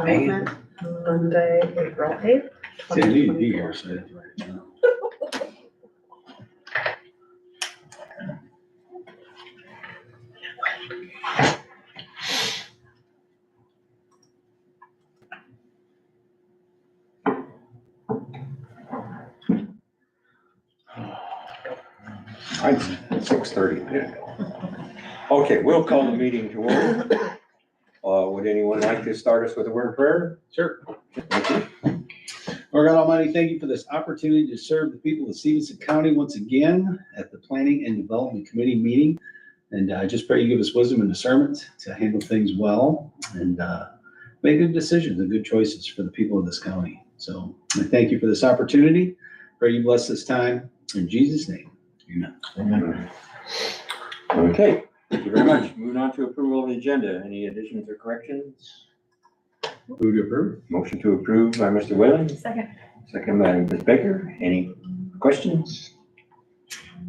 development, Monday, April 8th. See, I need to be here, so I didn't write it down. It's 6:30. Okay, we'll call the meeting to order. Would anyone like to start us with a word of prayer? Sure. Thank you. Lord God Almighty, thank you for this opportunity to serve the people of Stephenson County once again at the Planning and Development Committee meeting. And I just pray you give us wisdom and discernment to handle things well and make good decisions and good choices for the people of this county. So I thank you for this opportunity. Pray you bless this time in Jesus' name. Amen. Amen. Okay, thank you very much. Moving on to approval of the agenda. Any additions or corrections? Move to approve. Motion to approve by Mr. Whalen, Second. second by Ms. Baker. Any questions?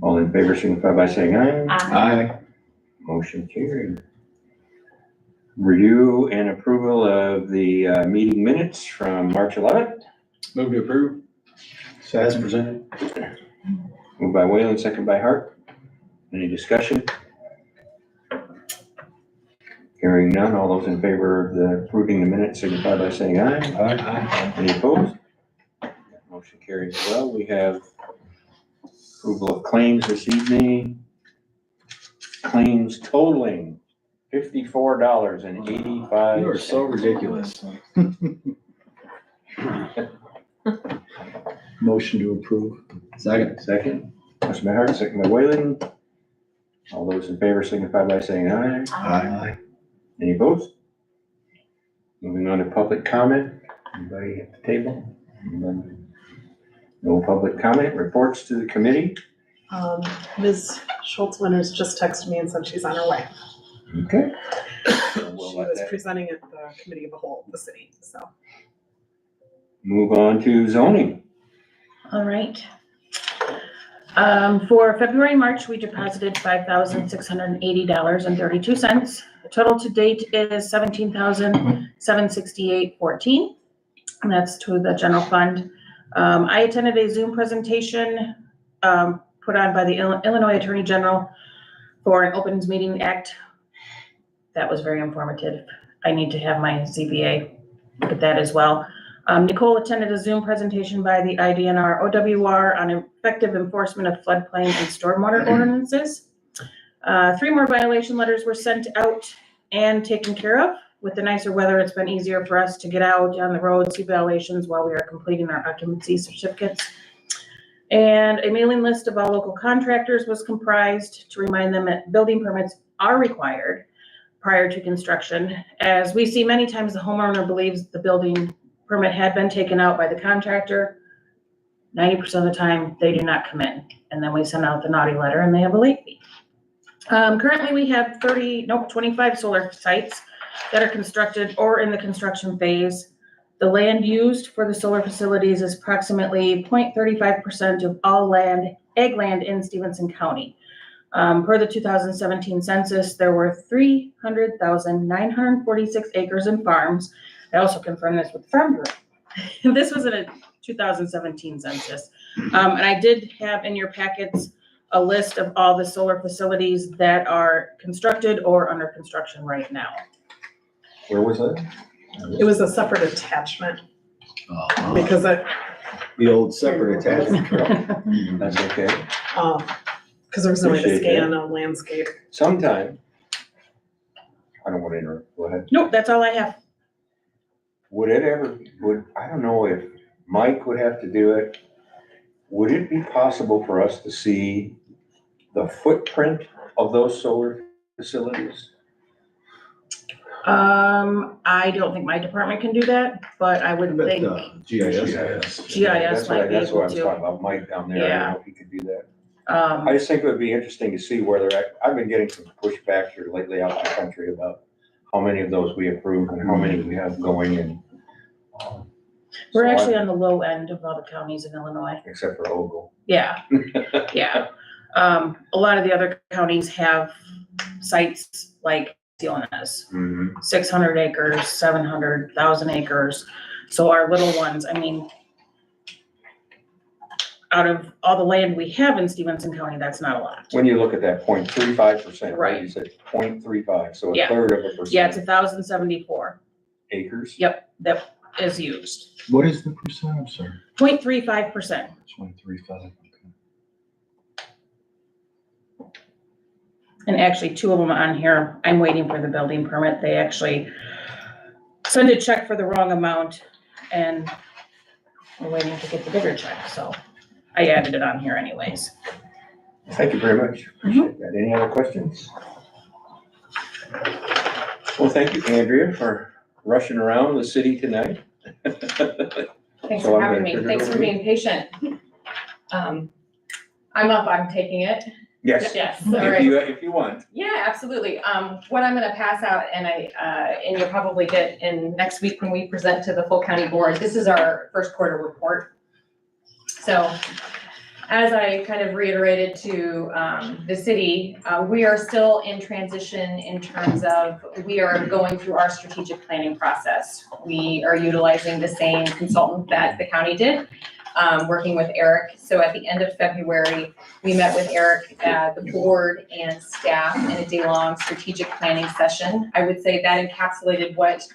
All in favor signify by saying aye. Aye. Motion carried. Review and approval of the meeting minutes from March 11th. Move to approve. As presented. Moved by Whalen, second by Hart. Any discussion? Hearing none, all those in favor of the approving the minutes signify by saying aye. Aye. Any opposed? Motion carries as well. We have approval of claims this evening. Claims totaling $54.85. You are so ridiculous. Motion to approve. Second. Second. Motion by Hart, second by Whalen. All those in favor signify by saying aye. Aye. Any opposed? Moving on to public comment. Anybody at the table? Anybody? No public comment. Reports to the committee. Ms. Schultz-Winters just texted me and said she's on her way. Okay. She was presenting at the committee of the whole of the city, so. Move on to zoning. All right. For February, March, we deposited $5,680.32. The total to date is $17,768.14. And that's to the general fund. I attended a Zoom presentation put on by the Illinois Attorney General for an Opens Meeting Act. That was very informative. I need to have my ZBA look at that as well. Nicole attended a Zoom presentation by the IDNR OWR on effective enforcement of floodplain and stormwater ordinances. 3 more violation letters were sent out and taken care of. With the nicer weather, it's been easier for us to get out on the road, see violations while we are completing our occupancy certificates. And a mailing list of all local contractors was comprised to remind them that building permits are required prior to construction. As we see many times, the homeowner believes the building permit had been taken out by the contractor. 90% of the time, they do not come in. And then we send out the naughty letter and they have a late fee. Currently, we have 25 solar sites that are constructed or in the construction phase. The land used for the solar facilities is approximately 0.35% of all ag land in Stephenson County. Per the 2017 census, there were 300,946 acres and farms. I also confirmed this with the Farm Bureau. This was in a 2017 census. And I did have in your packets a list of all the solar facilities that are constructed or under construction right now. Where was that? It was a separate attachment Oh, because the old separate attachment. That's okay. because there was no way to Appreciate scan a landscape. Sometime. I don't want to interrupt. Go ahead. Nope, that's all I have. Would it ever, I don't know if Mike would have to do it. Would it be possible for us to see the footprint of those solar facilities? I don't think my department can do that, but I would think GIS. GIS might be That's what I able was to. talking about, Mike down there. I don't know if he could do that. I Um, just think it would be interesting to see where they're at. I've been getting some pushback here lately out in the country about how many of those we approve and how many we have going in. we're actually on the low end of all the counties in Illinois. Except for Ogle. Yeah, yeah. A lot of the other counties have sites like is. Mhm. 600 acres, 700,000 acres. So our little ones, I mean, out of all the land we have in Stephenson County, that's not a lot. When you look at that 0.35%, right? Right. You said 0.35, so a Yeah. third of a percent. Yeah, it's 1,074 Acres. Yep, that is used. What is the percent? I'm sorry. 0.35%. 0.35. And actually, two of them on here, I'm waiting for the building permit. They actually send a check for the wrong amount and we're waiting to get the bigger check, so I added it on here anyways. Thank you very much. Appreciate that. Any other questions? Well, thank you, Andrea, for rushing around the city tonight. Thanks So for I'm having gonna me. turn it Thanks over for to you. being patient. I'm up, I'm taking it. Yes, Yes, all if right. you want. Yeah, absolutely. What I'm gonna pass out and you'll probably get in next week when we present to the full county board, this is our first quarter report. So as I kind of reiterated to the city, we are still in transition in terms of, we are going through our strategic planning process. We are utilizing the same consultant that the county did, working with Eric. So at the end of February, we met with Eric, the board and staff in a day-long strategic planning session. I would say that encapsulated what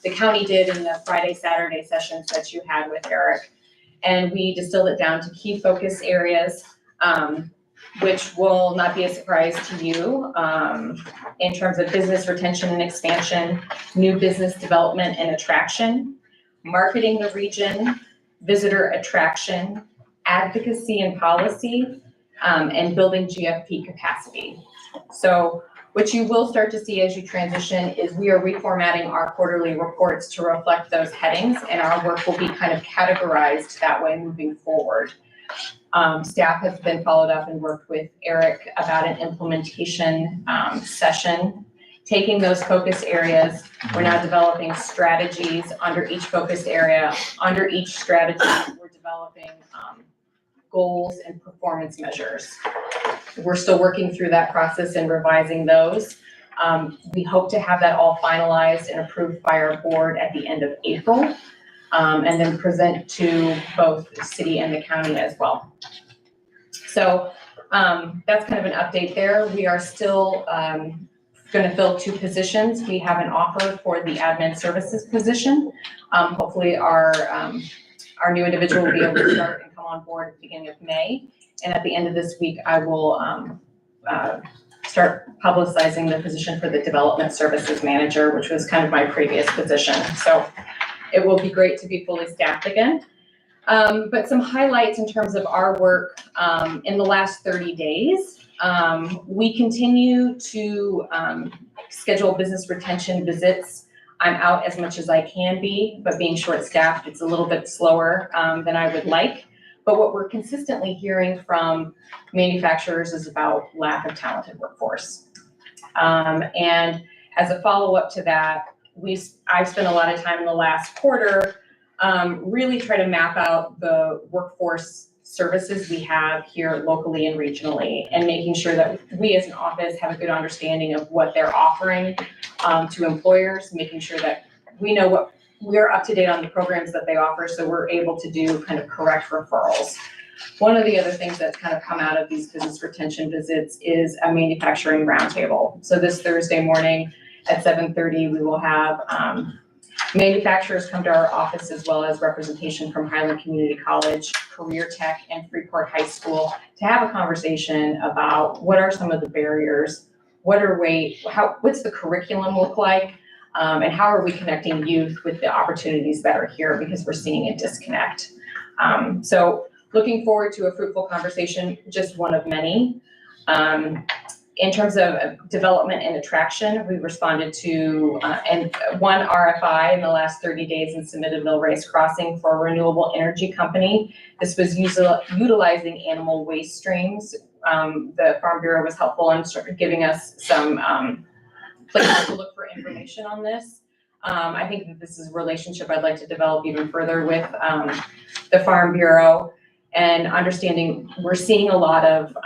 the county did in the Friday, Saturday sessions that you had with Eric. And we distilled it down to key focus areas, which will not be a surprise to you, in terms of business retention and expansion, new business development and attraction, marketing the region, visitor attraction, advocacy and policy, and building GFP capacity. So what you will start to see as you transition is we are reformatting our quarterly reports to reflect those headings, and our work will be kind of categorized that way moving forward. Staff has been followed up and worked with Eric about an implementation session. Taking those focus areas, we're now developing strategies under each focused area. Under each strategy, we're developing goals and performance measures. We're still working through that process and revising those. We hope to have that all finalized and approved by our board at the end of April, and then present to both the city and the county as well. So that's kind of an update there. We are still going to fill 2 positions. We have an offer for the admin services position. Hopefully our new individual will be able to start and come on board at the beginning of May. And at the end of this week, I will start publicizing the position for the development services manager, which was kind of my previous position. So it will be great to be fully staffed again. But some highlights in terms of our work in the last 30 days. We continue to schedule business retention visits. I'm out as much as I can be, but being short-staffed, it's a little bit slower than I would like. But what we're consistently hearing from manufacturers is about lack of talented workforce. And as a follow-up to that, I've spent a lot of time in the last quarter really try to map out the workforce services we have here locally and regionally, and making sure that we as an office have a good understanding of what they're offering to employers, making sure that we know what we're up to date on the programs that they offer, so we're able to do kind of correct referrals. One of the other things that's kind of come out of these business retention visits is a manufacturing roundtable. So this Thursday morning at 7:30, we will have manufacturers come to our office, as well as representation from Highland Community College, Career Tech, and Freeport High School, to have a conversation about what are some of the barriers, what's the curriculum look like, and how are we connecting youth with the opportunities that are here, because we're seeing a disconnect. So looking forward to a fruitful conversation, just one of many. In terms of development and attraction, we responded to one RFI in the last 30 days and submitted Mill Race Crossing for a renewable energy company. This was utilizing animal waste streams. The Farm Bureau was helpful in giving us some places to look for information on this. I think that this is a relationship I'd like to develop even further with the Farm Bureau, and understanding we're seeing a lot of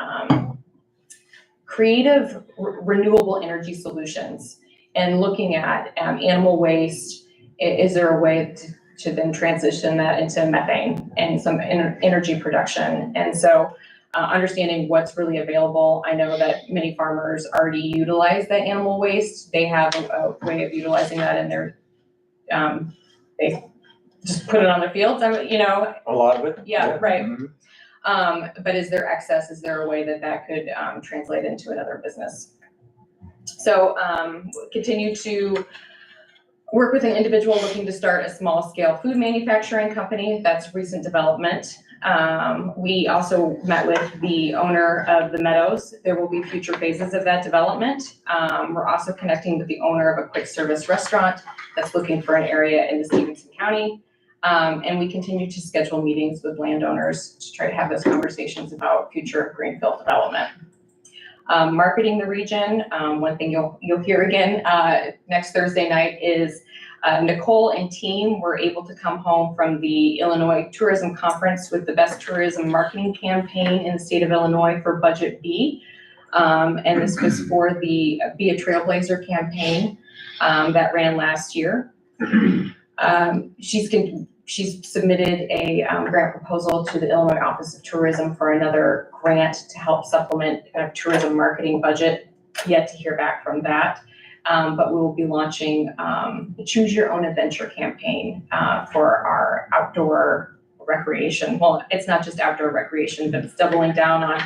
creative renewable energy solutions and looking at animal waste. Is there a way to then transition that into methane and some energy production? And so understanding what's really available. I know that many farmers already utilize that animal waste. They have a way of utilizing that in their, they just put it on their fields, you know. A lot of it? Yeah, right. Mhm. But is there excess? Is there a way that could translate into another business? So continue to work with an individual looking to start a small scale food manufacturing company. That's recent development. We also met with the owner of the Meadows. There will be future phases of that development. We're also connecting with the owner of a quick service restaurant that's looking for an area in the Stephenson County. And we continue to schedule meetings with landowners to try to have those conversations about future greenfield development. Marketing the region, one thing you'll hear again next Thursday night is Nicole and team were able to come home from the Illinois Tourism Conference with the best tourism marketing campaign in the state of Illinois for Budget B. And this was for the Be a Trailblazer campaign that ran last year. She's submitted a grant proposal to the Illinois Office of Tourism for another grant to help supplement tourism marketing budget. Yet to hear back from that. But we will be launching the Choose Your Own Adventure campaign for our outdoor recreation. Well, it's not just outdoor recreation, but it's doubling down on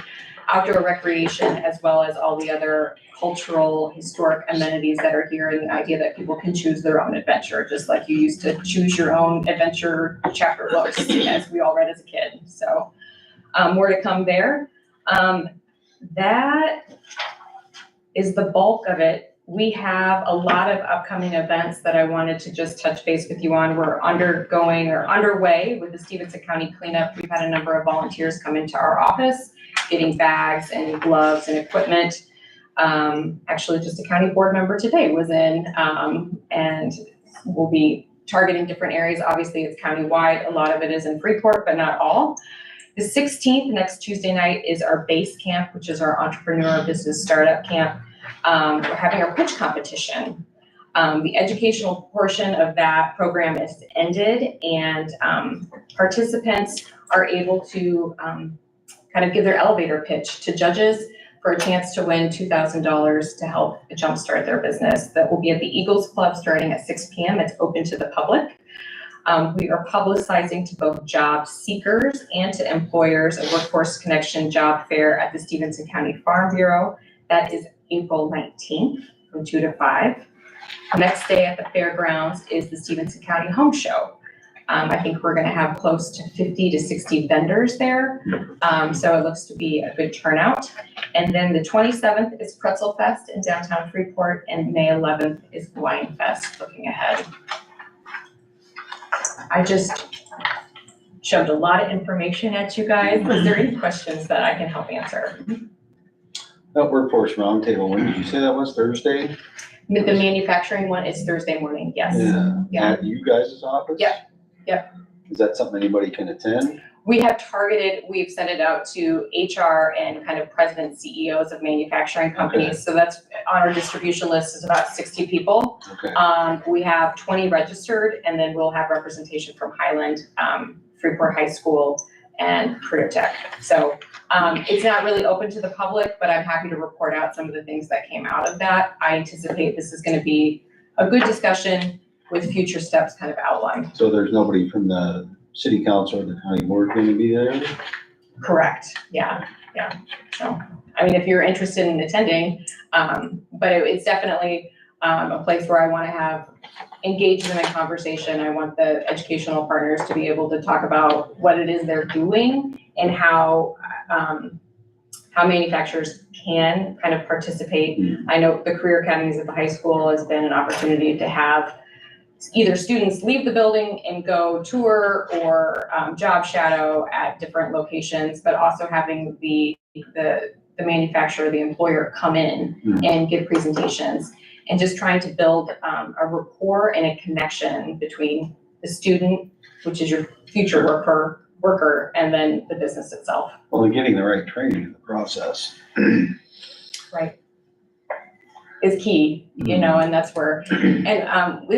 outdoor recreation as well as all the other cultural, historic amenities that are here, and the idea that people can choose their own adventure, just like you used to choose your own adventure chapter books as we all read as a kid. So more to come there. That is the bulk of it. We have a lot of upcoming events that I wanted to just touch base with you on. We're underway with the Stephenson County cleanup. We've had a number of volunteers come into our office, getting bags and gloves and equipment. Actually, just a county board member today was in, and we'll be targeting different areas. Obviously, it's countywide. A lot of it is in Freeport, but not all. The 16th, next Tuesday night, is our base camp, which is our entrepreneur business startup camp. We're having our pitch competition. The educational portion of that program is ended, and participants are able to kind of give their elevator pitch to judges for a chance to win $2,000 to help jumpstart their business. That will be at the Eagles Club starting at 6 p.m. It's open to the public. We are publicizing to both job seekers and to employers a Workforce Connection job fair at the Stephenson County Farm Bureau. That is April 19th from 2 to 5. Next day at the fairgrounds is the Stephenson County Home Show. I think we're going to have close to 50 to 60 vendors there. So it looks to be a good turnout. And then the 27th is Pretzel Fest in downtown Freeport, and May 11th is Wine Fest, looking ahead. I just shoved a lot of information at you guys. Is there any questions that I can help answer? That workforce roundtable, when did you say that was, Thursday? The manufacturing one is Thursday morning, yes. Yeah. At you guys' office? Yep. Is that something anybody can attend? We've sent it out to HR and kind of president CEOs of manufacturing companies. Okay. So that's on our distribution list is about 60 people. Okay. We have 20 registered, and then we'll have representation from Highland, Freeport High School, and Career Tech. So it's not really open to the public, but I'm happy to report out some of the things that came out of that. I anticipate this is going to be a good discussion with future steps kind of outlined. So there's nobody from the city council or the county board going to be there? Correct, yeah. So, I mean, if you're interested in attending, but it's definitely a place where I want to have engagement and conversation. I want the educational partners to be able to talk about what it is they're doing and how manufacturers can kind of participate. I know the career academies at the high school has been an opportunity to have either students leave the building and go tour or job shadow at different locations, but also having the manufacturer, the employer come in and give presentations, and just trying to build a rapport and a connection between the student, which is your future worker, and then the business itself. Well, and getting the right training in the process. Right. Is key, you know, and that's where, and, we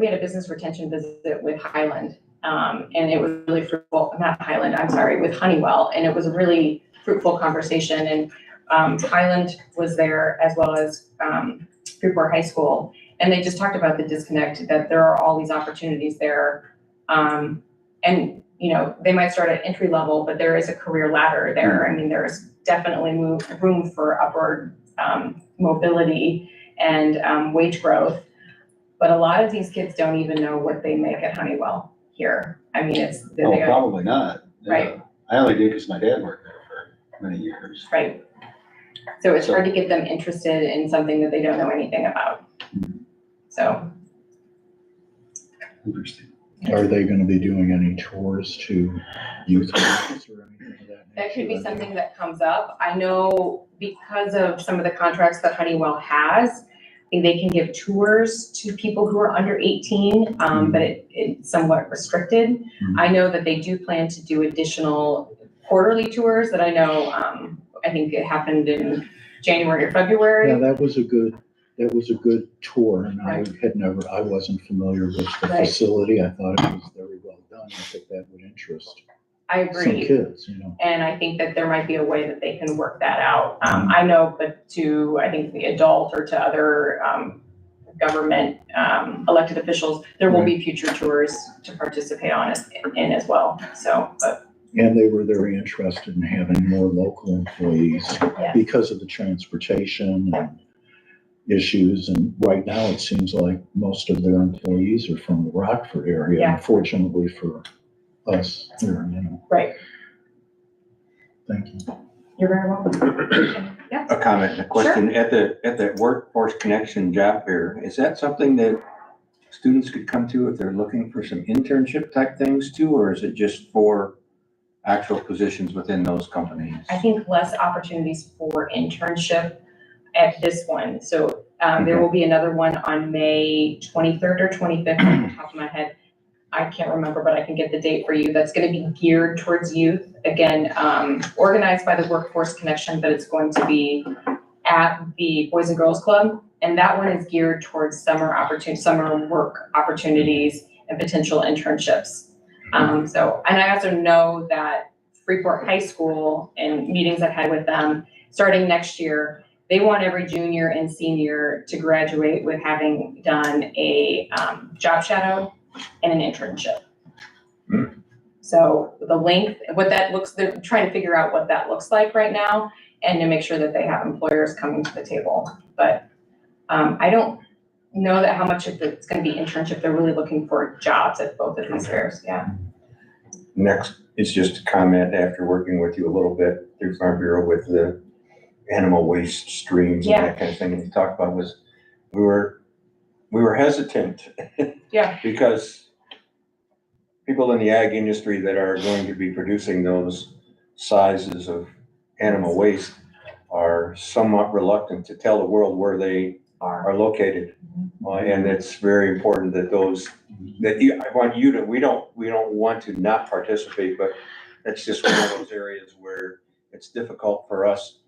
had a business retention visit with Highland. And it was really fruitful, not Highland, I'm sorry, with Honeywell, and it was a really fruitful conversation. And, Highland was there as well as, Freeport High School. And they just talked about the disconnect, that there are all these opportunities there. And, you know, they might start at entry level, but there is a career ladder there. I mean, there's definitely room for upward mobility and wage growth. But a lot of these kids don't even know what they make at Honeywell here. I mean, it's, they Oh, got, probably not. Right. I only did because my dad worked there for many years. right. So it's hard to get them interested in something that they don't know anything about. So, Interesting. Are they gonna be doing any tours to youth groups or anything of that nature? that could be something that comes up. I know because of some of the contracts that Honeywell has, they can give tours to people who are under 18, but it's somewhat restricted. I know that they do plan to do additional quarterly tours that I know, I think it happened in January or February. Yeah, that was a good tour, and I wasn't familiar with the Right. facility. I thought it was very well done. I think that would interest I some agree. kids, you know. And I think that there might be a way that they can work that out. I know, but to, I think the adult or to other, government, elected officials, there will be future tours to participate in as well. So, but And they were very interested in having more local employees Yeah. because of the transportation and issues. And right now, it seems like most of their employees are from the Rockford area. Yeah. Unfortunately for us here, you know. Right. Thank you. You're very welcome. A comment and a question. At the Workforce Connection job fair, is that something that students could come to if they're looking for some internship type things too, or is it just for actual positions within those companies? I think less opportunities for internship at this one. So there will be another one on May 23rd or 25th off the top of my head. I can't remember, but I can get the date for you. That's going to be geared towards youth. Again, organized by the Workforce Connection, but it's going to be at the Boys and Girls Club. And that one is geared towards summer work opportunities and potential internships. So, and I also know that Freeport High School, and meetings I've had with them, starting next year, they want every junior and senior to graduate with having done a job shadow and an internship. So the length, they're trying to figure out what that looks like right now, and to make sure that they have employers coming to the table. But I don't know that how much of it's gonna be internship. They're really looking for jobs at both of these fairs, yeah. Next is just a comment after working with you a little bit through Farm Bureau with the animal waste streams and that kind of thing. And you talked about was, we were hesitant. Yeah. Because people in the ag industry that are going to be producing those sizes of animal waste are somewhat reluctant to tell the world where they are located. And it's very important that we don't want to not participate, but it's just one of those areas where it's difficult for us.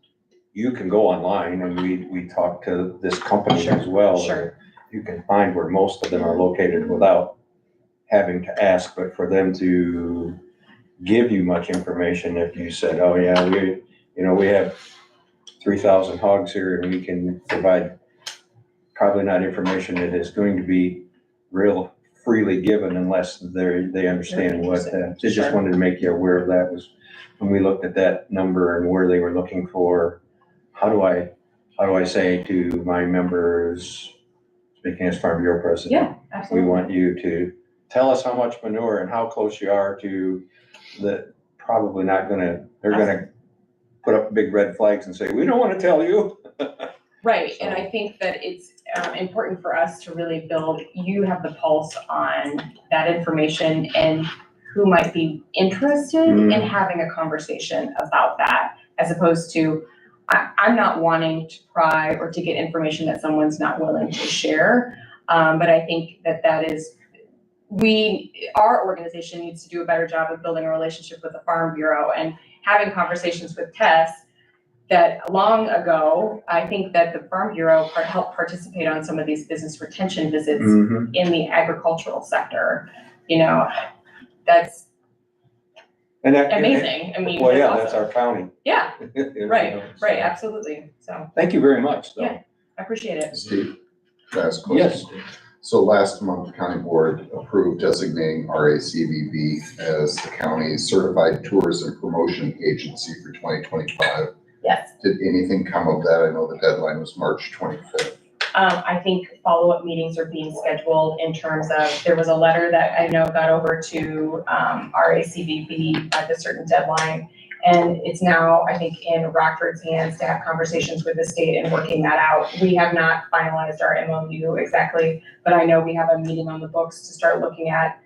You can go online and we talk to this company as well. Sure. You can find where most of them are located without having to ask, but for them to give you much information, if you said, oh yeah, we have 3,000 hogs here and we can provide probably not information that is going to be real freely given unless they understand what, they just wanted to make you aware of that. Was when we looked at that number and where they were looking for, how do I say to my members, speaking as Farm Bureau president, Yeah, absolutely. we want you to tell us how much manure and how close you are to they're gonna put up big red flags and say, we don't want to tell you. Right, and I think that it's important for us to really you have the pulse on that information and who might be interested in having a conversation about that, as opposed to, I'm not wanting to pry or to get information that someone's not willing to share. But I think that is, our organization needs to do a better job of building a relationship with the Farm Bureau and having conversations with Tess that long ago, I think that the Farm Bureau helped participate on some of these business retention visits Mhm. in the agricultural sector. You know, that's And that. amazing. I mean, Well, yeah, that's that's awesome. our county. Yeah, You right, know, right, so. absolutely. So Thank you very much, though. Yeah. I appreciate it. Steve, can I ask a Yes. question? So last month, the county board approved designating RACVB as the county's certified tourism promotion agency for 2025. Yes. Did anything come of that? I know the deadline was March 25th. I think follow-up meetings are being scheduled in terms of, there was a letter that I know got over to RACVB by the certain deadline. And it's now, I think, in Rockford's hands to have conversations with the state and working that out. We have not finalized our MOU exactly, but I know we have a meeting on the books to start looking at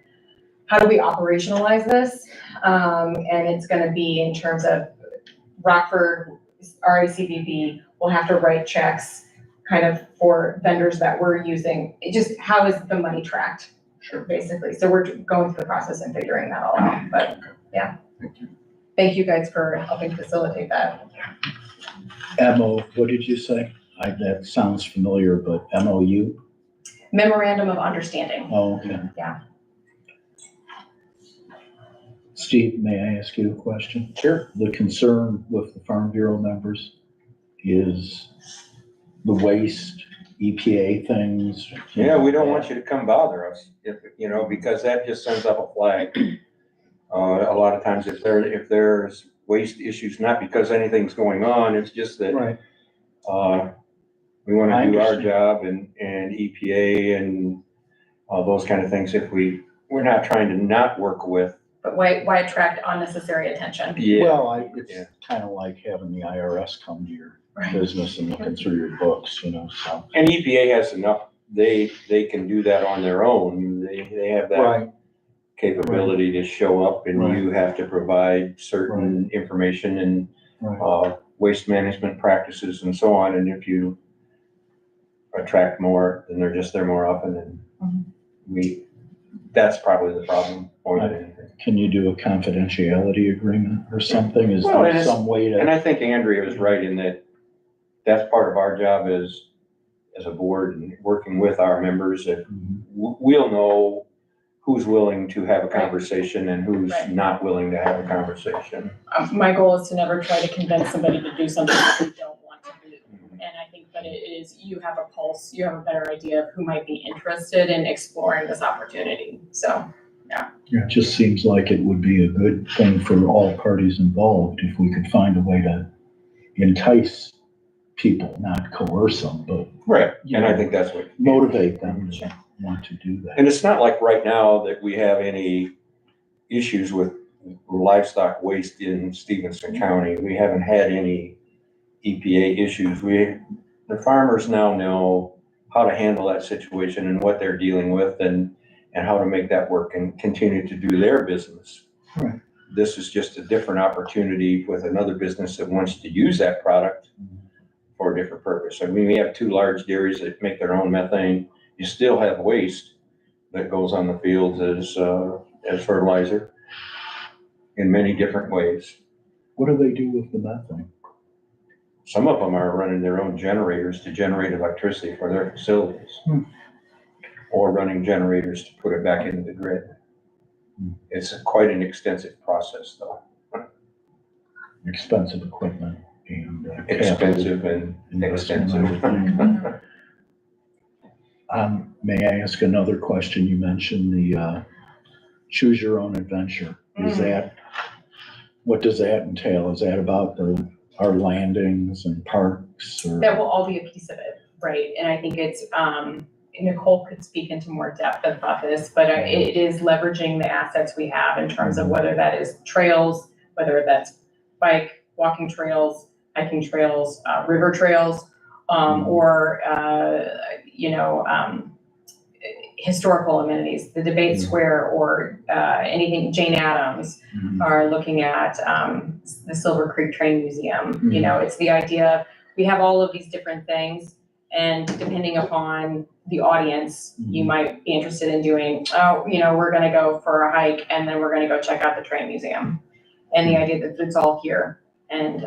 how do we operationalize this? And it's gonna be in terms of Rockford, RACVB will have to write checks kind of for vendors that we're using. It just, how is the money tracked? Sure. Basically, so we're going through the process and figuring that all out, but yeah. Thank you. Thank you guys for helping facilitate that. What did you say? That sounds familiar, but MOU? Memorandum of Understanding. Oh, okay. Yeah. Steve, may I ask you a question? Sure. The concern with the Farm Bureau members is the waste, EPA things. Yeah, we don't want you to come bother us, because that just sends up a flag. A lot of times if there's waste issues, not because anything's going on, it's just that, Right. we want I to do our understand. job and EPA and those kind of things. We're not trying to not work with. But why attract unnecessary attention? Well, it's Yeah. kind of like having the IRS come to your Right. business and looking through your books, so. And EPA has enough, they can do that on their own. They have that capability to show up and Right. you have to provide certain information and Right. waste management practices and so on. And if you attract more, then they're just there more often and that's probably the problem more than anything. Can you do a confidentiality agreement or something? Is Well, there some way And to? I think Andrea was right in that that's part of our job as a board and working with our members. If we'll know who's willing to have a conversation and who's Right. not willing to have a conversation. My goal is to never try to convince somebody to do something that they don't want to do. And I think that it is, you have a pulse, you have a better idea of who might be interested in exploring this opportunity. So, It just seems like it would be a good thing for all parties involved if we could find a way to entice people, not coerce them, but Right. And I think that's what. motivate them to want to do that. And it's not like right now that we have any issues with livestock waste in Stephenson County. We haven't had any EPA issues. The farmers now know how to handle that situation and what they're dealing with and how to make that work and continue to do their business. Right. This is just a different opportunity with another business that wants to use that product for a different purpose. I mean, we have 2 large dairies that make their own methane. You still have waste that goes on the fields as fertilizer in many different ways. What do they do with the methane? Some of them are running their own generators to generate electricity for their facilities. Or running generators to put it back into the grid. It's quite an extensive process though. Expensive equipment and. Expensive and investment. extensive. May I ask another question? You mentioned the choose your own adventure. Is that, what does that entail? Is that about our landings and parks or? That will all be a piece of it, right? And I think it's, Nicole could speak into more depth about this, but it is leveraging the assets we have in terms of whether that is trails, whether that's bike, walking trails, hiking trails, river trails, or, historical amenities, the debate square or anything. Jane Addams are looking at the Silver Creek Train Museum. It's the idea, we have all of these different things. And depending upon the audience, you might be interested in doing, we're gonna go for a hike and then we're gonna go check out the train museum. And the idea that it's all here. And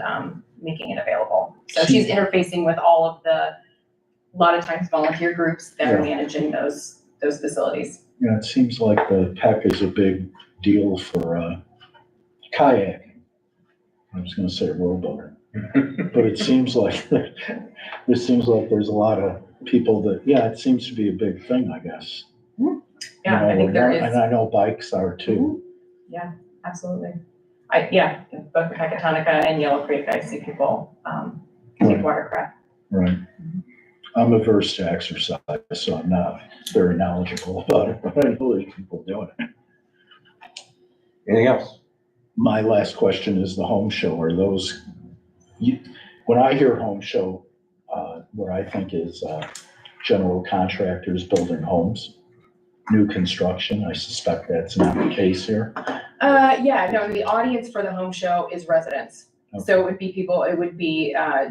making it available. So she's interfacing with all of a lot of times volunteer groups that are managing those facilities. Yeah, it seems like the PEC is a big deal for kayaking. I was gonna say rowboating, but it seems like, there's a lot of people that, it seems to be a big thing, I guess. Yeah, I think there is. And I know bikes are too. Yeah, absolutely. Both Pecatonica and Yellow Creek, I see people, take watercraft. Right. I'm averse to exercise, so I'm not very knowledgeable about it, but I know there's people doing it. Anything else? My last question is the home show. Are those, when I hear home show, what I think is general contractors building homes, new construction. I suspect that's not the case here. The audience for the home show is residents. Okay. So it would be people,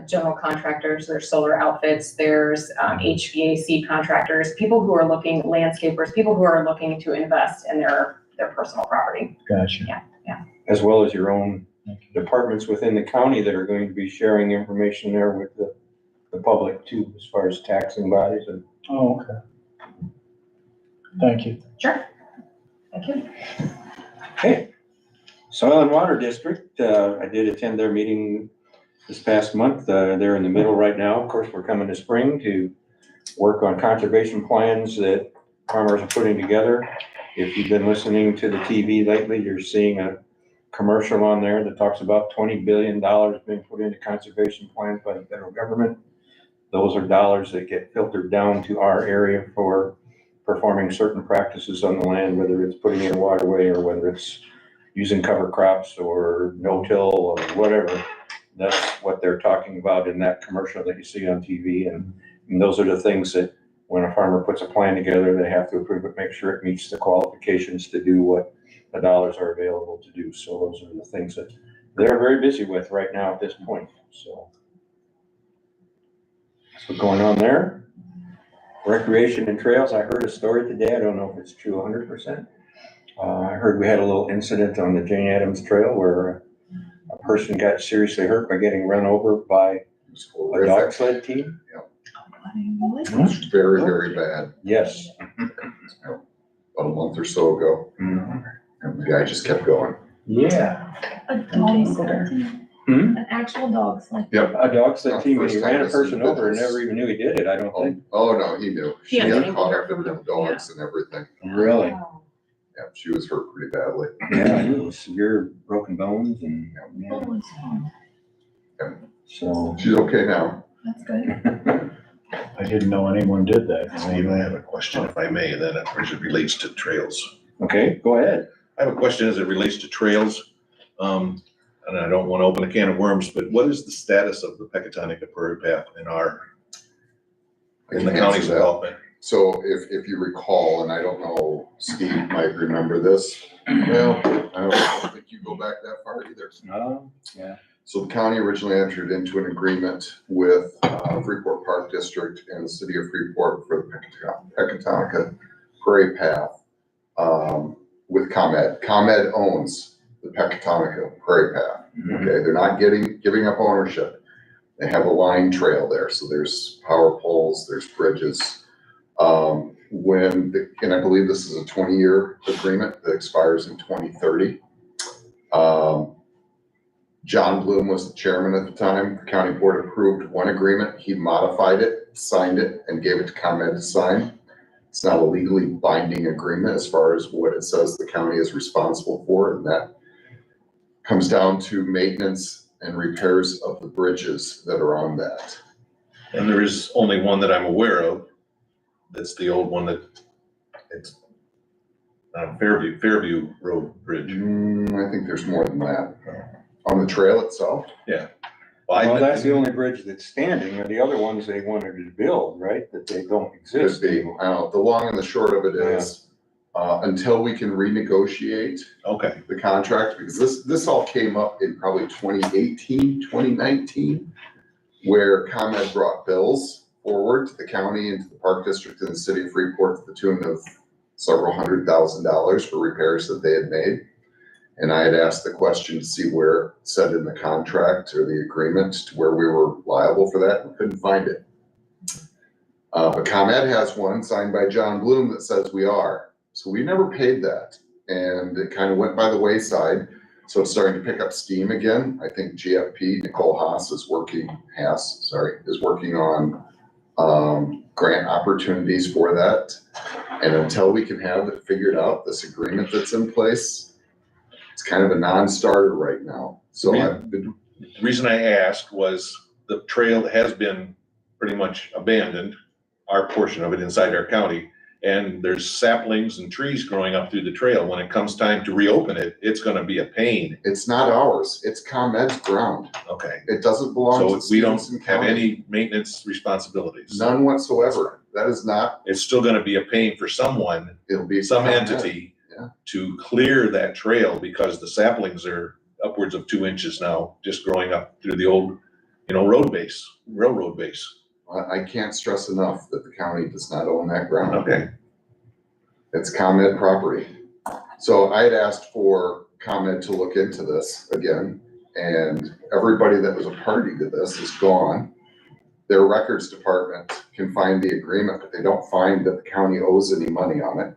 general contractors, there's solar outfits, there's HVAC contractors, people who are looking, landscapers, people who are looking to invest in their personal property. Gotcha. Yeah. As well as your own departments within the county that are going to be sharing information there with the public too, as far as taxing bodies and. Oh, okay. Thank you. Sure. Thank you. Okay. Soil and Water District, I did attend their meeting this past month. They're in the middle right now. Of course, we're coming to spring to work on conservation plans that farmers are putting together. If you've been listening to the TV lately, you're seeing a commercial on there that talks about $20 billion being put into conservation plans by the federal government. Those are dollars that get filtered down to our area for performing certain practices on the land, whether it's putting in a waterway or whether it's using cover crops or no-till or whatever. That's what they're talking about in that commercial that you see on TV. And those are the things that when a farmer puts a plan together, they have to approve it, make sure it meets the qualifications to do what the dollars are available to do. So those are the things that they're very busy with right now at this point. So that's what's going on there. Recreation and trails. I heard a story today. I don't know if it's true 100%. I heard we had a little incident on the Jane Addams Trail where a person got seriously hurt by getting run over by a dog sled team. It's very, very bad. Yes. About a month or so ago, Mhm. and the guy just kept going. Yeah. A dog sled team? An actual dog sled. Yep. A dog sled team, and he First time ran a this person over and individual's- never even knew he did it, I don't think. Oh, no, he knew. She Yeah, got he caught hurt up in from the dogs and everything. Really? Yeah, she was hurt pretty badly. Yeah, it was severe broken bones and, yeah, Holy smokes, so. She's okay now. that's good. I didn't know anyone did that. Steve, I have a question, if I may, then as it relates to trails. Okay, go ahead. I have a question as it relates to trails. And I don't want to open a can of worms, but what is the status of the Pecatonica Prairie Path in I the can county's answer that. development? So if you recall, and I don't know, Steve might remember this, well, I don't think you go back that far either. Yeah. So the county originally entered into an agreement with Freeport Park District and the city of Freeport for the Pecatonica Prairie Path with ComEd. ComEd owns the Pecatonica Prairie Path. Okay, they're not giving up ownership. They have a line trail there, so there's power poles, there's bridges. And I believe this is a 20-year agreement that expires in 2030. John Bloom was the chairman at the time. The county board approved one agreement. He modified it, signed it, and gave it to ComEd to sign. It's not a legally binding agreement as far as what it says the county is responsible for, and that comes down to maintenance and repairs of the bridges that are on that. And there is only one that I'm aware of. That's the old one that it's Fairview Road Bridge. I think there's more than that. On the trail itself? Well, that's the only bridge that's standing, and the other ones they wanted to build, right, that they don't exist. Could be. The long and the short of it is, until we can renegotiate Okay, the contract, because this all came up in probably 2018, 2019, where ComEd brought bills forward to the county and to the park district and the city of Freeport to the tune of several $100,000 for repairs that they had made. And I had asked the question to see where it said in the contract or the agreement to where we were liable for that, and couldn't find it. But ComEd has one signed by John Bloom that says we are. So we never paid that, and it kind of went by the wayside. So it's starting to pick up steam again. I think GFP, Nicole Haas is working on grant opportunities for that. And until we can have it figured out, this agreement that's in place, it's kind of a non-starter right now. So The reason I asked was the trail has been pretty much abandoned, our portion of it inside our county. And there's saplings and trees growing up through the trail. When it comes time to reopen it, it's gonna be a pain. it's not ours. It's ComEd's ground. Okay. It doesn't belong to So we don't Stephenson have County. any maintenance responsibilities. None whatsoever. That is not, It's still gonna be a pain for someone, it'll be. some ComEd. entity Yeah. to clear that trail because the saplings are upwards of 2 inches now, just growing up through the old, railroad base. I can't stress enough that the county does not own that ground. Okay. It's ComEd property. So I had asked for ComEd to look into this again, and everybody that was a party to this is gone. Their records department can find the agreement, but they don't find that the county owes any money on it.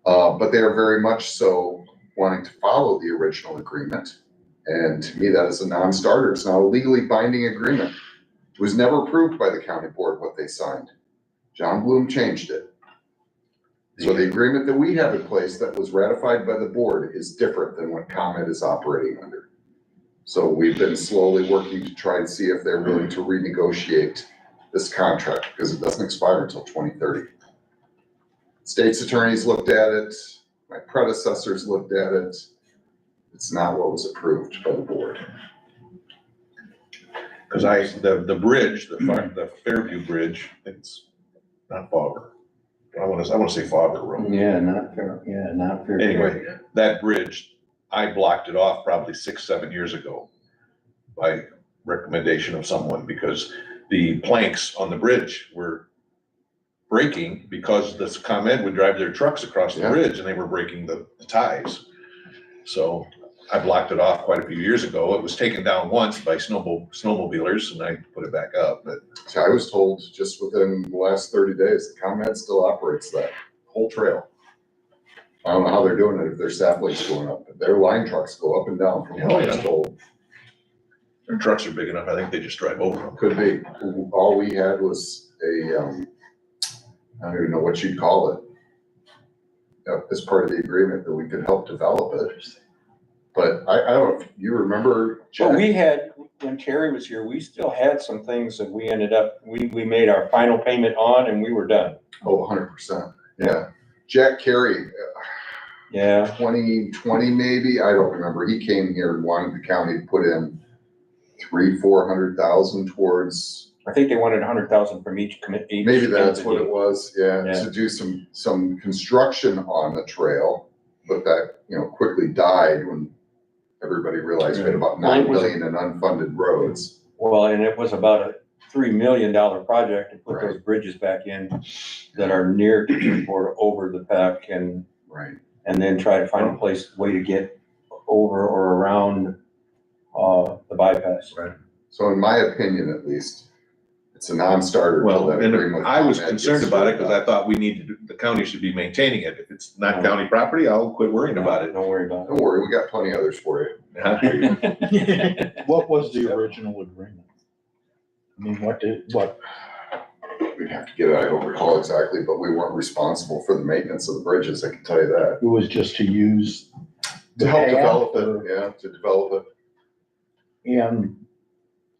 But they are very much so wanting to follow the original agreement. And to me, that is a non-starter. It's not a legally binding agreement. It was never approved by the county board what they signed. John Bloom changed it. So the agreement that we have in place that was ratified by the board is different than what ComEd is operating under. So we've been slowly working to try and see if they're willing to renegotiate this contract because it doesn't expire until 2030. State's attorneys looked at it. My predecessors looked at it. It's not what was approved by the board. Cause the bridge, the Fairview Bridge, it's not Fauber. I wanna say Fauber Road. Yeah, not fair. Anyway, that bridge, I blocked it off probably 6-7 years ago by recommendation of someone because the planks on the bridge were breaking because this ComEd would drive their trucks across the Yeah. bridge and they were breaking the ties. So I blocked it off quite a few years ago. It was taken down once by snowmobilers and I put it back up, but So I was told just within the last 30 days, that ComEd still operates that whole trail. I don't know how they're doing it if their saplings going up, but their line trucks go up and down from what I was told. their trucks are big enough. I think they just drive over them. Could be. All we had was I don't even know what you'd call it. As part of the agreement that we could help develop it. But I don't know if you remember, Well, Jack, we had, when Terry was here, we still had some things that we ended up, we made our final payment on and we were done. 100%. Yeah. Jack Carey, Yeah. 2020 maybe, I don't remember. He came here and wanted the county to put in 300,000-400,000 towards, I think they wanted 100,000 from each commit. maybe that's what it was, yeah, Yeah. to do some construction on the trail, but that, quickly died when everybody realized we had about 9 million in unfunded roads. Well, and it was about a $3 million project to put Right. those bridges back in that are near to or over the peck and then try to find a way to get over or around the bypass. Right. So in my opinion, at least, it's a non-starter. till Well, that and agreement with I was ComEd concerned gets about it figured because out. I thought the county should be maintaining it. If it's not county property, I'll quit worrying about it. Don't worry about Don't worry, we got plenty others for you. it. What was the original agreement? I mean, what? We'd have to get it, I don't recall exactly, but we weren't responsible for the maintenance of the bridges, I can tell you that. It was just to use. To help the develop path, it, yeah, to develop it. And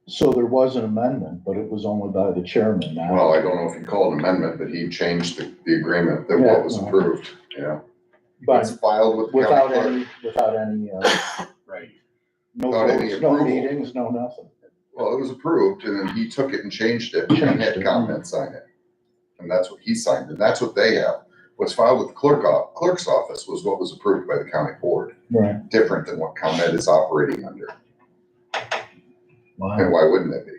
so there was an amendment, but it was only by the chairman now. Well, I don't know if you call it an amendment, but he changed the agreement that what was approved, yeah. But It's filed with the without county clerk. any, Right. no Without any votes, no approval. meetings, no nothing. Well, it was approved and then he took it and changed it and had ComEd sign it. And that's what he signed and that's what they have. What's filed with the clerk's office was what was approved by the county board, Right. different than what ComEd is operating under. Wow. And why wouldn't it be?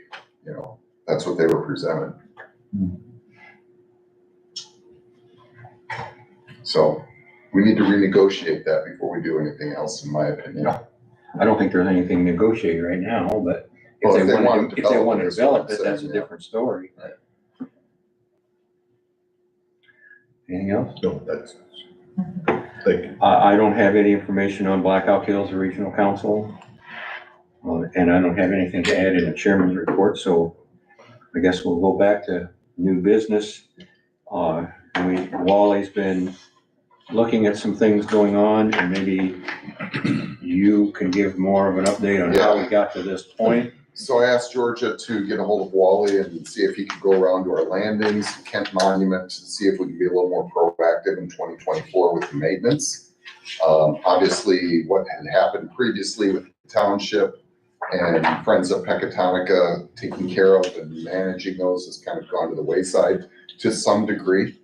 That's what they were presented. So we need to renegotiate that before we do anything else, in my opinion. No. I don't think there's anything negotiated right now, but Well, if they want to develop it, develop that's it, what I'm that's a saying, different story. Right. Anything else? No, that's, thank you. I don't have any information on Blackhawk Hills Regional Council. And I don't have anything to add in the chairman's report, so I guess we'll go back to new business. Wally's been looking at some things going on, and maybe you can give more of an update on how we got to this point. So I asked Georgia to get a hold of Wally and see if he could go around to our landings, Kent Monument, to see if we can be a little more proactive in 2024 with the maintenance. Obviously, what had happened previously with the township and Friends of Pecatonica taking care of and managing those has kind of gone to the wayside to some degree.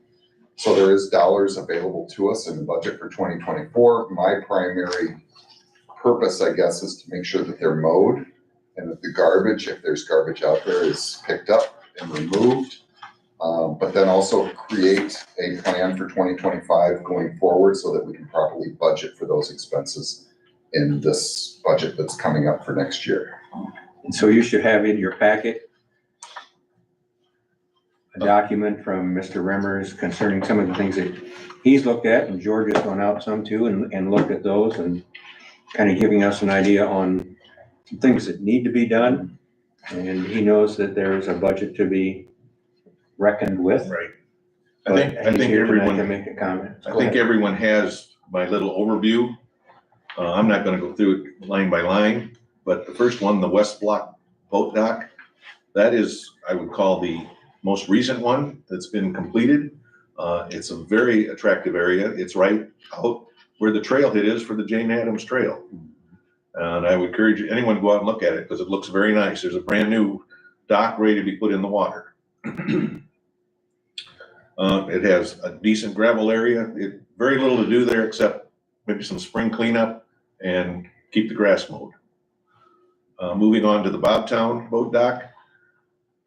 So there is dollars available to us in the budget for 2024. My primary purpose, I guess, is to make sure that they're mowed and that the garbage, if there's garbage out there, is picked up and removed. But then also create a plan for 2025 going forward so that we can properly budget for those expenses in this budget that's coming up for next year. And so you should have in your packet a document from Mr. Remmers concerning some of the things that he's looked at, and George has gone out some too and looked at those and kind of giving us an idea on some things that need to be done. And he knows that there is a budget to be reckoned with. Right. I But think he's here tonight everyone, to make a comment. I think everyone has my little overview. I'm not gonna go through it line by line, but the first one, the West Block boat dock, that is, I would call the most recent one that's been completed. It's a very attractive area. It's right out where the trailhead is for the Jane Addams Trail. And I would encourage anyone to go out and look at it because it looks very nice. There's a brand new dock ready to be put in the water. It has a decent gravel area. Very little to do there except maybe some spring cleanup and keep the grass mowed. Moving on to the Bobtown boat dock.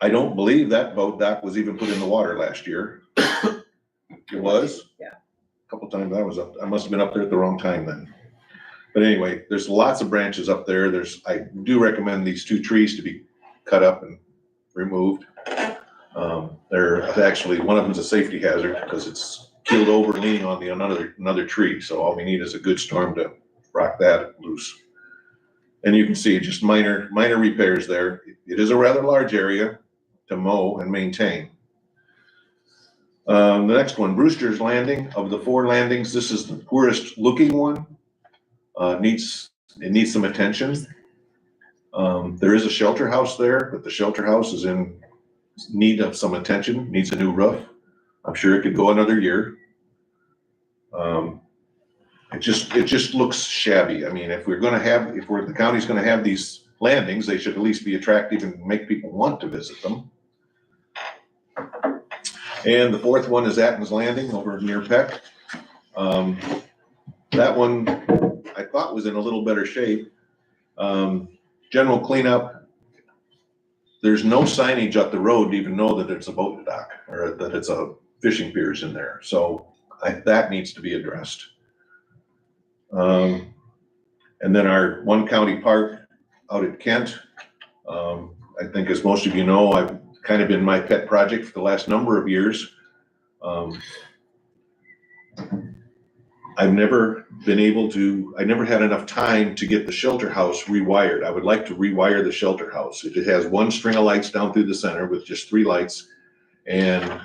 I don't believe that boat dock was even put in the water last year. It was? Yeah. A couple times I was up, I must have been up there at the wrong time then. But anyway, there's lots of branches up there. I do recommend these 2 trees to be cut up and removed. They're actually, one of them's a safety hazard because it's keeled over leaning on another tree. So all we need is a good storm to rock that loose. And you can see just minor repairs there. It is a rather large area to mow and maintain. The next one, Brewster's Landing. Of the 4 landings, this is the poorest looking one. It needs some attention. There is a shelter house there, but the shelter house is in need of some attention, needs a new roof. I'm sure it could go another year. It just looks shabby. I mean, if the county's gonna have these landings, they should at least be attractive and make people want to visit them. And the 4th one is Atten's Landing over near Peck. That one I thought was in a little better shape. General cleanup. There's no signage up the road to even know that it's a boat dock or that it's a fishing piers in there. So that needs to be addressed. And then our one county park out at Kent. I think as most of you know, I've kind of been my pet project for the last number of years. I've never had enough time to get the shelter house rewired. I would like to rewire the shelter house. It has 1 string of lights down through the center with just 3 lights, and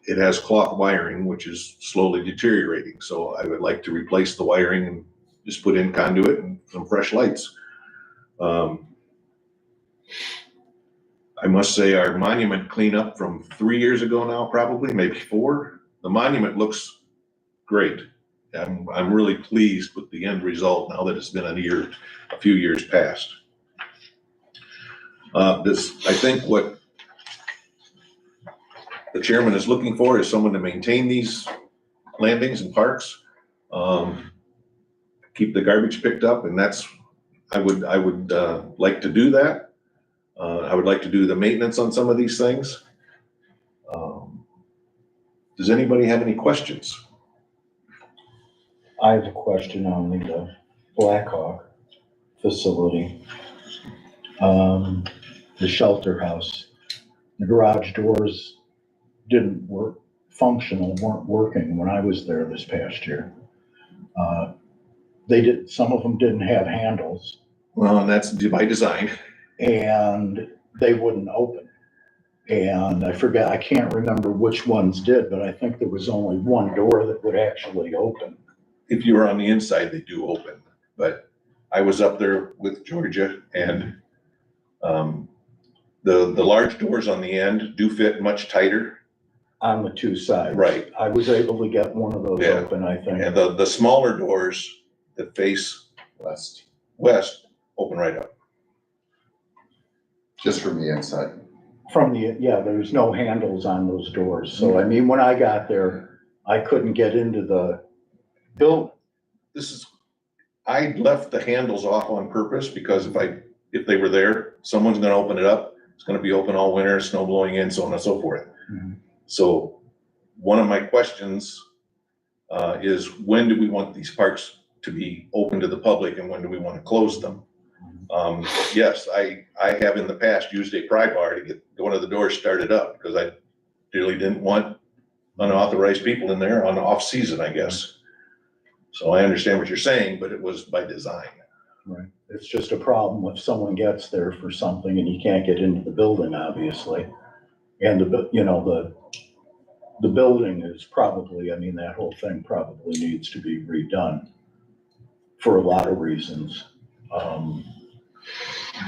it has cloth wiring, which is slowly deteriorating. So I would like to replace the wiring and just put in conduit and some fresh lights. I must say our monument cleanup from 3 years ago now, probably, maybe 4, the monument looks great. I'm really pleased with the end result now that it's been a few years past. I think what the chairman is looking for is someone to maintain these landings and parks, keep the garbage picked up, and I would like to do that. I would like to do the maintenance on some of these things. Does anybody have any questions? I have a question on the Blackhawk facility. The shelter house, the garage doors didn't work, weren't working when I was there this past year. Some of them didn't have handles Well, and that's by design. and they wouldn't open. And I can't remember which ones did, but I think there was only one door that would actually open. If you were on the inside, they do open, but I was up there with Georgia and, the large doors on the end do fit much tighter. On the two sides. Right. I was able to get one of those Yeah. open, I think. And the smaller doors that face west open right up. Just from the inside. There's no handles on those doors. So, I mean, when I got there, I couldn't get into the building. I left the handles off on purpose because if they were there, someone's gonna open it up. It's gonna be open all winter, snow blowing in, so on and so forth. Mhm. So one of my questions is when do we want these parks to be open to the public and when do we want to close them? Yes, I have in the past used a pry bar to get one of the doors started up because I really didn't want unauthorized people in there on off season, I guess. So I understand what you're saying, but it was by design. Right. It's just a problem if someone gets there for something and you can't get into the building, obviously. And the building is probably, I mean, that whole thing probably needs to be redone for a lot of reasons.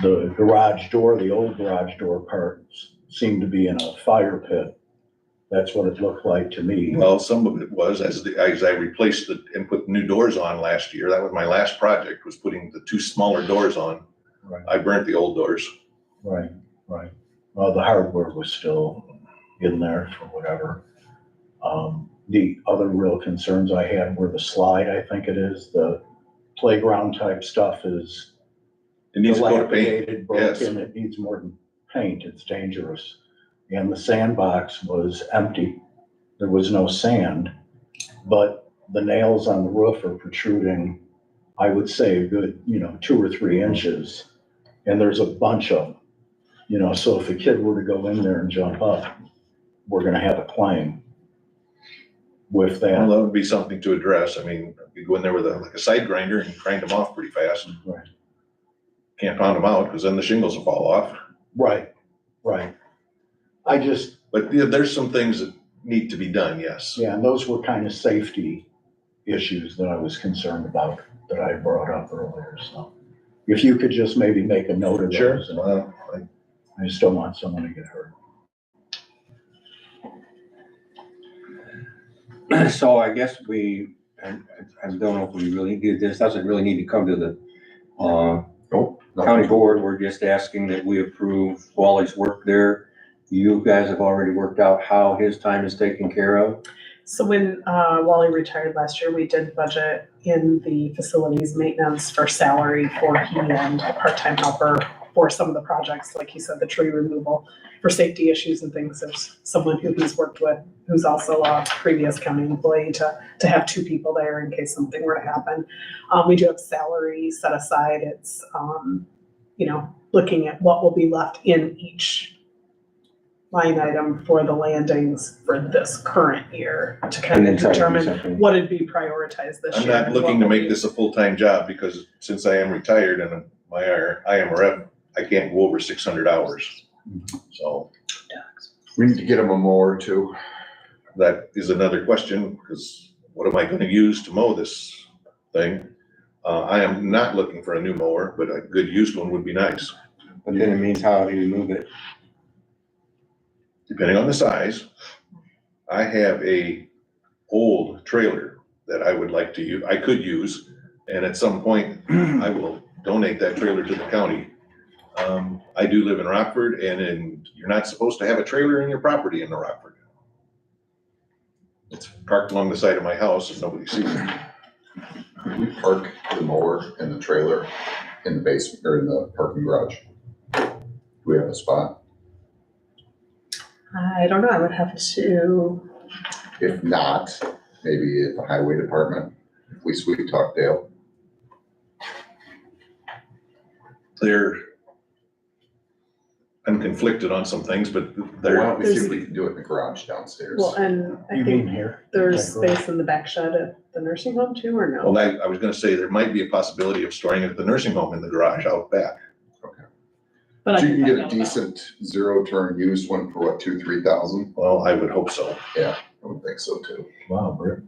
The garage door, the old garage door parts seem to be in a fire pit. That's what it looked like to me. Well, some of it was as I replaced and put new doors on last year. That was my last project, was putting the two smaller doors on. Right. I burnt the old doors. Right. Well, the hardware was still in there for whatever. The other real concerns I had were the slide, I think it is, the playground type stuff is It needs a coat of paint. dilapidated, broken, it needs more than paint, it's dangerous. And the sandbox was empty, there was no sand, but the nails on the roof are protruding, I would say a good, 2 or 3 inches. And there's a bunch of them, so if a kid were to go in there and jump up, we're gonna have a claim with Well, that. that would be something to address. I mean, you go in there with like a side grinder and grind them off pretty fast. Right. Can't pound them out because then the shingles will fall off. Right. But yeah, there's some things that need to be done, yes. Yeah, and those were kind of safety issues that I was concerned about, that I brought up earlier, so. If you could just maybe make a note of Sure. those. I just don't want someone to get hurt. So I guess I don't know if we really did, this doesn't really need to come to the, county board. We're just asking that we approve Wally's work there. You guys have already worked out how his time is taken care of. So when Wally retired last year, we did budget in the facilities maintenance for salary for he and a part-time helper for some of the projects, like you said, the tree removal for safety issues and things. There's someone who he's worked with who's also a previous county employee to have 2 people there in case something were to happen. We do have salary set aside. It's, looking at what will be left in each line item for the landings for this current year to kind of determine what would be prioritized this I'm year. not looking to make this a full-time job because since I am retired and my IMRF, I can't go over 600 hours. So We need to get him a mower too. that is another question, because what am I gonna use to mow this thing? I am not looking for a new mower, but a good used one would be nice, But then it means how do you move it? depending on the size. I have a old trailer that I would like to use, I could use, and at some point, I will donate that trailer to the county. I do live in Rockford, and you're not supposed to have a trailer in your property in Rockford. It's parked along the side of my house and nobody sees it. We park the mower and the trailer in the basement or in the parking garage. Do we have a spot? I don't know, I would have to, If not, maybe at the highway department, if we sweet talk Dale? I'm conflicted on some things, but Why they're, don't we see if we can do it in the garage downstairs? Well, and I You mean think here? there's space in the back shed at the nursing home too, or no? well, I was gonna say there might be a possibility of storing it at the nursing home in the garage out back. But I You can find get a out about- decent zero turn used one for what, 2,000-3,000? Well, I would hope so. I would think so too. Wow, Britt.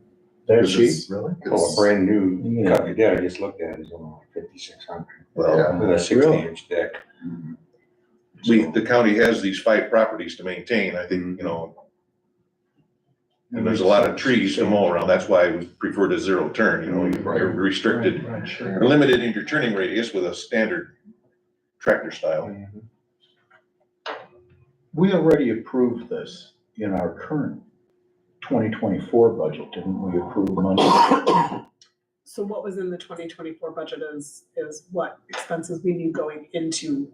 That Because cheap, it's- really? Oh, a It's, brand new Yeah. company deck, I just looked at it, it's only 5,600 Well, Yeah. with a 60-inch deck. the county has these 5 properties to maintain, I think, you know, and there's a lot of trees to mow around, that's why we prefer to zero turn, you know, you're restricted, Right, sure. you're limited in your turning radius with a standard tractor style. We already approved this in our current 2024 budget, didn't we approve money? So what was in the 2024 budget is what expenses we knew going into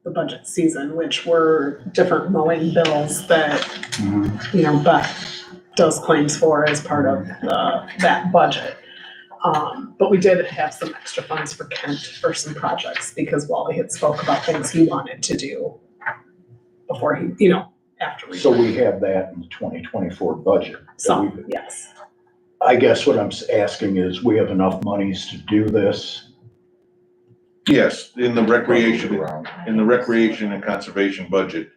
the budget season, which were different mowing bills that, you know, Beth does claims for as part of that budget. But we did have some extra funds for Kent for some projects because Wally had spoke about things he wanted to do before he, you know, after we. So we have that in the 2024 budget. Some, yes. I guess what I'm asking is, we have enough monies to do this? Yes, in the recreation, around. in the recreation and conservation budget,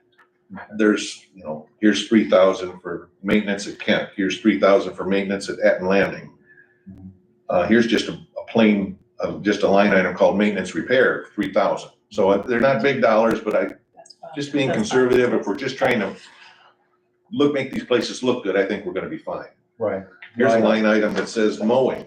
there's, you know, here's 3,000 for maintenance at Kent, here's 3,000 for maintenance at Etten Landing. Here's just a plain, just a line item called maintenance repair, 3,000. So they're not big dollars, but That's fine. just being That's conservative, fine. if we're just trying to make these places look good, I think we're gonna be fine. Right. Here's a Right. line item that says mowing.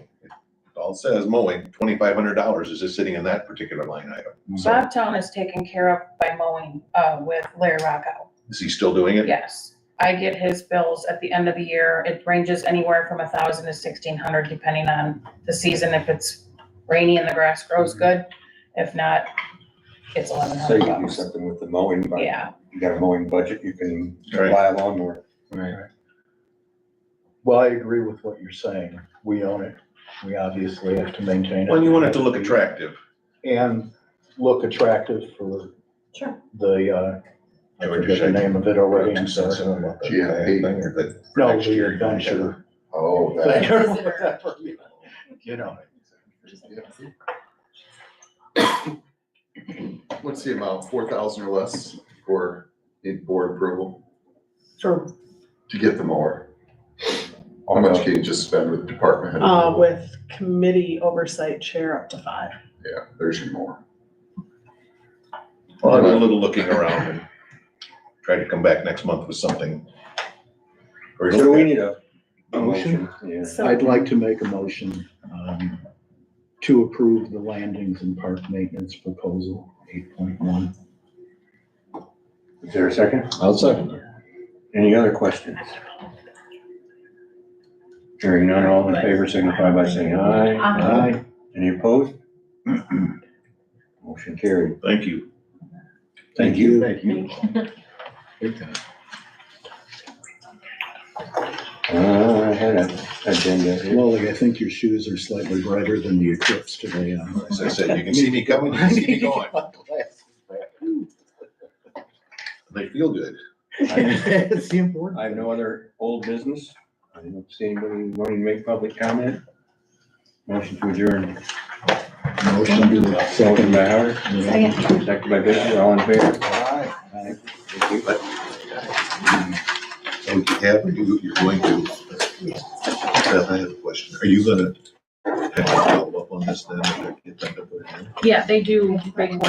All it says mowing, $2,500 is just sitting in that particular line item. So Bobtown is taken care of by mowing, with Larry Rocco. is he still doing it? Yes, I get his bills at the end of the year. It ranges anywhere from 1,000 to 1,600, depending on the season. If it's rainy and the grass grows good, if not, it's So you can do $1,100. something with the mowing, but Yeah, you got a mowing budget, you can Right. buy a lawnmower. Well, I agree with what you're saying. We own it. We obviously have to maintain it. Well, you want it to look attractive. And look attractive for sure. the, I forget the name of it already, I'm sorry. GMP. No, the adventure. Oh, thing that. or whatever, you know. What's the amount, 4,000 or less for need board approval For, to get the mower? How much can you just spend with department head? with committee oversight chair up to 5. Yeah, there's your mower. Well, I'll do a little looking around and try to come back next month with something. Or So we need a Motion? motion, yeah. So I'd like to make a motion to approve the landings and park maintenance proposal, 8.1. Is there a second? I'll second it. Any other questions? Hearing none, all in favor signify by saying aye. Aye. Any opposed? Motion carried. Thank you. Thank you. Thank you. Big time. I had an agenda here. Wally, I think your shoes are slightly brighter than the Eclipse today. As I said, you can see me coming, you can see me going. They feel good. It's the important. I have no other old business. I don't see anybody wanting to make public comment. Motion to adjourn. Motion to the Motion second. by Howard, Second. second by Baker, all in favor? Aye. Thank you. So you have, or you're going to? Beth, I have a question. Are you gonna have to follow up on this then? Or get that up there? Yeah, they do big work